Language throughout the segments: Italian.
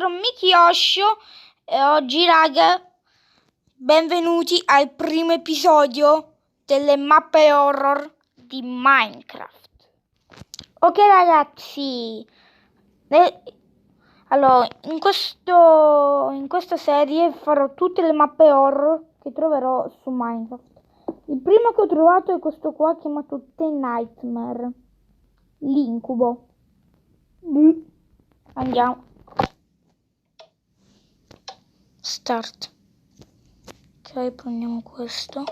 vostro Michioscio e oggi raga, benvenuti al primo episodio delle mappe horror di Minecraft. Ok ragazzi, allora in questa serie farò tutte le mappe horror che troverò su Minecraft. Il primo che ho trovato è questo qua chiamato The Nightmare, l'incubo. Andiamo. Start. Ok, prendiamo questo.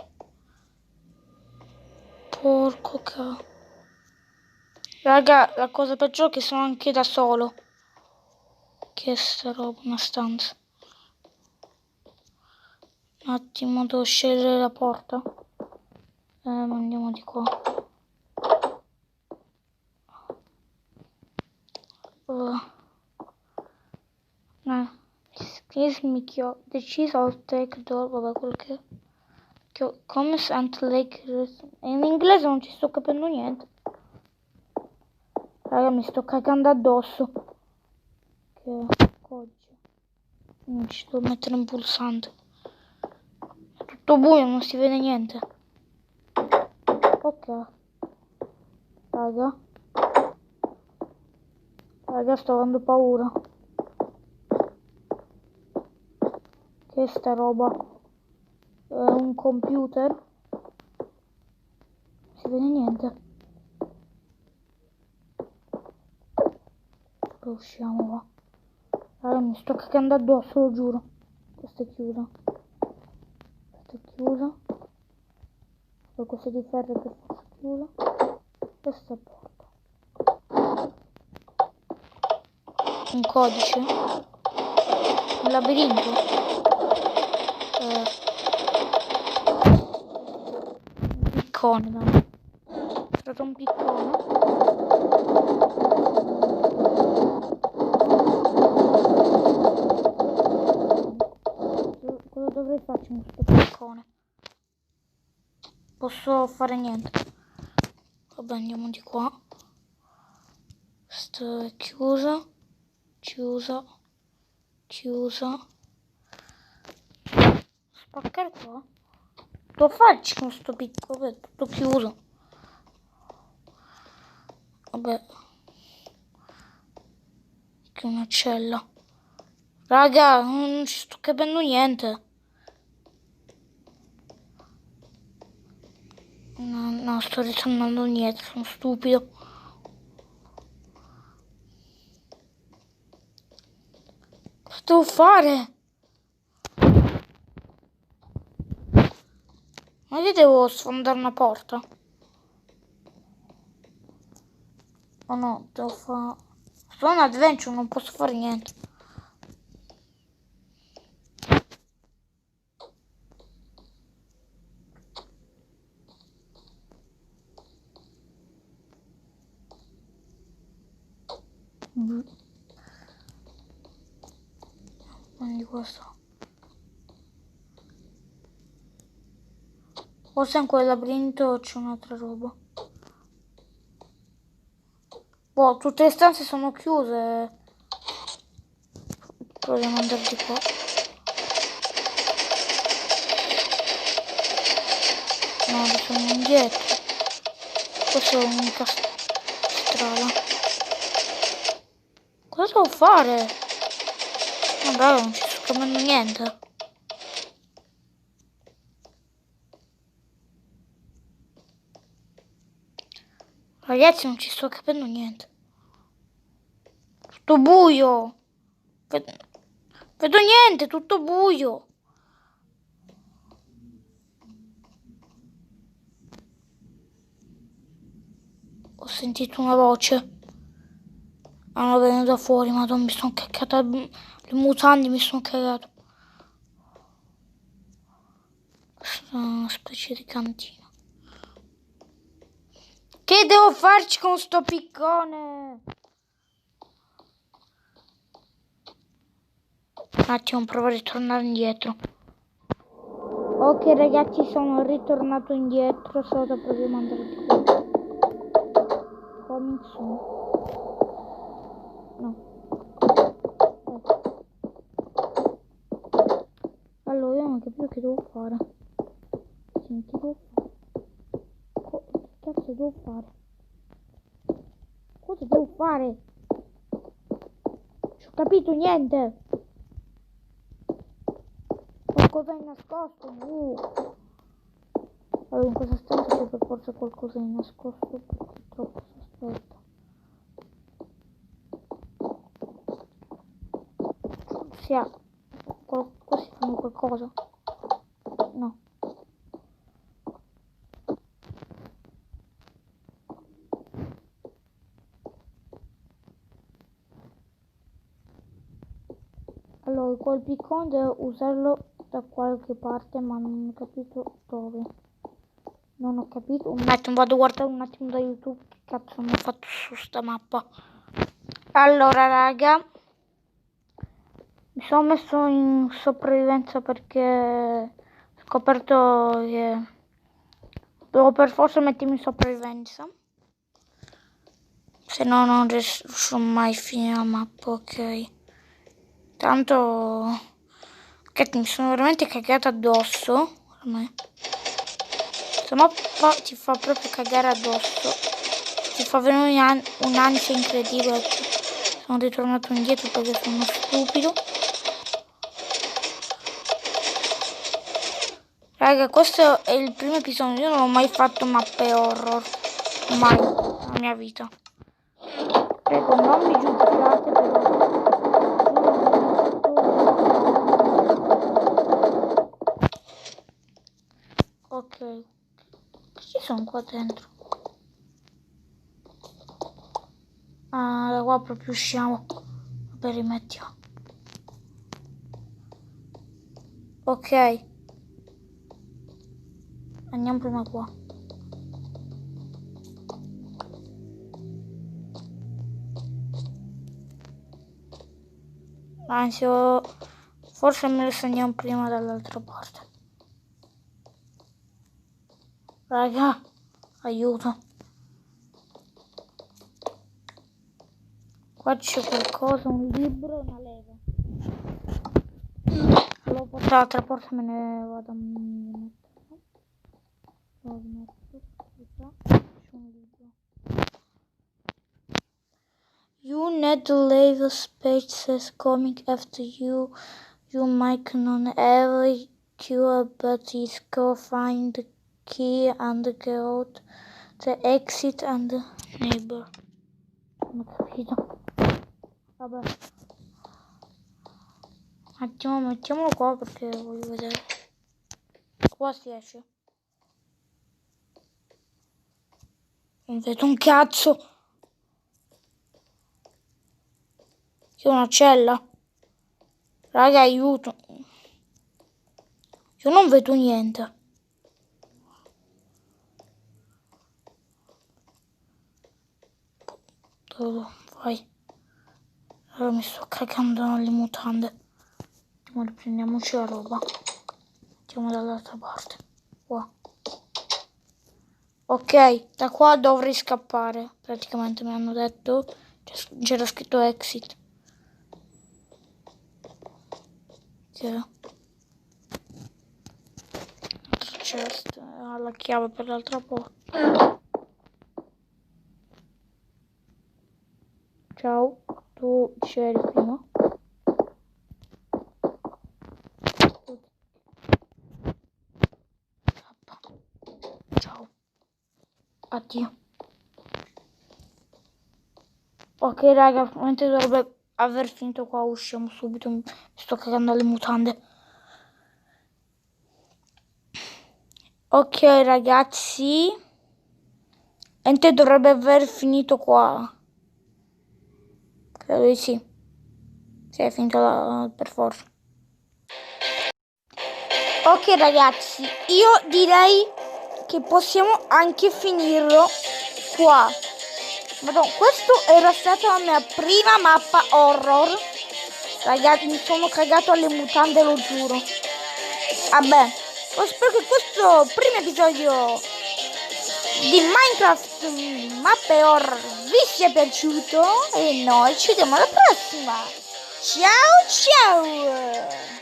Porco cavolo. Raga, la cosa peggiore è che sono anche da solo. Che è sta roba, una stanza. Un attimo, devo scegliere la porta. Ma andiamo di qua. No. Excuse me, the cheese I'll take door, vabbè, quello che come Sant Lake. In inglese non ci sto capendo niente. Raga, mi sto cagando addosso. Che codice. Non ci devo mettere un pulsante. È tutto buio, non si vede niente. Ok. Raga, sto avendo paura. Che è sta roba? È un computer? Non si vede niente. Poi usciamo qua. Allora mi sto cagando addosso, lo giuro. Questa è chiusa. Questa è chiusa. Poi questa di ferro che forse è chiusa. Questa porta. Un codice. Un labirinto. Un piccone, dai. È stato un piccone. Cosa dovrei farci con questo piccone? Posso fare niente. Vabbè, andiamo di qua. Questa è chiusa. Chiusa. Spaccare qua. Devo farci con sto piccolo, è tutto chiuso. Vabbè. Che una cella. Raga, non ci sto capendo niente. No, sto ritornando indietro, sono stupido. Cosa devo fare? Ma io devo sfondare una porta? Oh no, devo fare... Sono un adventure, non posso fare niente. Quindi questo. Forse in quel labirinto c'è un'altra roba. Boh, tutte le stanze sono chiuse. Proviamo ad andare di qua. No, sono indietro. Questa è l'unica strada. Cosa devo fare? Vabbè, non ci sto capendo niente. Ragazzi, non ci sto capendo niente. Tutto buio. Vedo niente, tutto buio. Ho sentito una voce. Ah, venivo da fuori, madonna, mi sono cagata. Le mutande mi sono cagato. Questa è una specie di cantina. Che devo farci con sto piccone? Un attimo, provo a ritornare indietro. Ok ragazzi, sono ritornato indietro. Solo proviamo ad andare di qua. Coming soon. No. che devo fare? Senti, devo fare? Che cazzo devo fare? Cosa devo fare? Non ho capito niente. Qualcosa è nascosto. Allora in questa stanza c'è per forza qualcosa di nascosto perché è troppo sospetto. Qua si fanno qualcosa? No. Allora col piccone devo usarlo da qualche parte ma non ho capito dove. Non ho capito. Un attimo, vado a guardare un attimo da YouTube che cazzo mi ho fatto su sta mappa. Allora raga, mi sono messo in sopravvivenza perché ho scoperto che devo per forza mettermi in sopravvivenza, se no non riesco mai a finire la mappa. Ok, tanto che mi sono veramente cagata addosso ormai. Questa mappa ti fa proprio cagare addosso, ti fa venire un'ansia incredibile. Sono ritornato indietro perché sono stupido. Raga, questo è il primo episodio, io non ho mai fatto mappe horror, mai, nella mia vita. Prego, non mi giudicate però. Ok, ci sono qua dentro? Ah, da qua proprio usciamo. Vabbè, rimettiamo. Ok. Andiamo prima qua. Anzi, forse me lo andiamo prima dall'altra parte. Raga, aiuto. Qua c'è qualcosa, un libro e una leva. L'ho portato dall'altra porta, me ne vado a mettere. Lo metto qua. C'è un libro. You need to leave a space coming after you. You might not every cure, but it's go find the key and go out the exit and the neighbor. Non ho capito. Vabbè. Un attimo, mettiamolo qua perché voglio vedere. Qua si esce. Non vedo un cazzo. C'è una cella. Raga, aiuto. Io non vedo niente. Vai. Allora mi sto cagando nelle mutande. Andiamo, riprendiamoci la roba. Andiamo dall'altra parte. Qua. Ok, da qua dovrei scappare. Praticamente mi hanno detto. C'era scritto exit. Ok. Chest, la chiave per l'altra porta. Ciao, tu c'eri prima? Ciao. Addio. Ok raga, probabilmente dovrebbe aver finito qua, usciamo subito, mi sto cagando alle mutande. Ok ragazzi, Ente dovrebbe aver finito qua. Credo di sì. Sì, è finito per forza. Ok ragazzi, io direi che possiamo anche finirlo qua. Madonna, questa era stata la mia prima mappa horror. Ragazzi, mi sono cagato alle mutande, lo giuro. Vabbè, spero che questo primo episodio di Minecraft mappe horror vi sia piaciuto e noi ci vediamo alla prossima. Ciao ciao!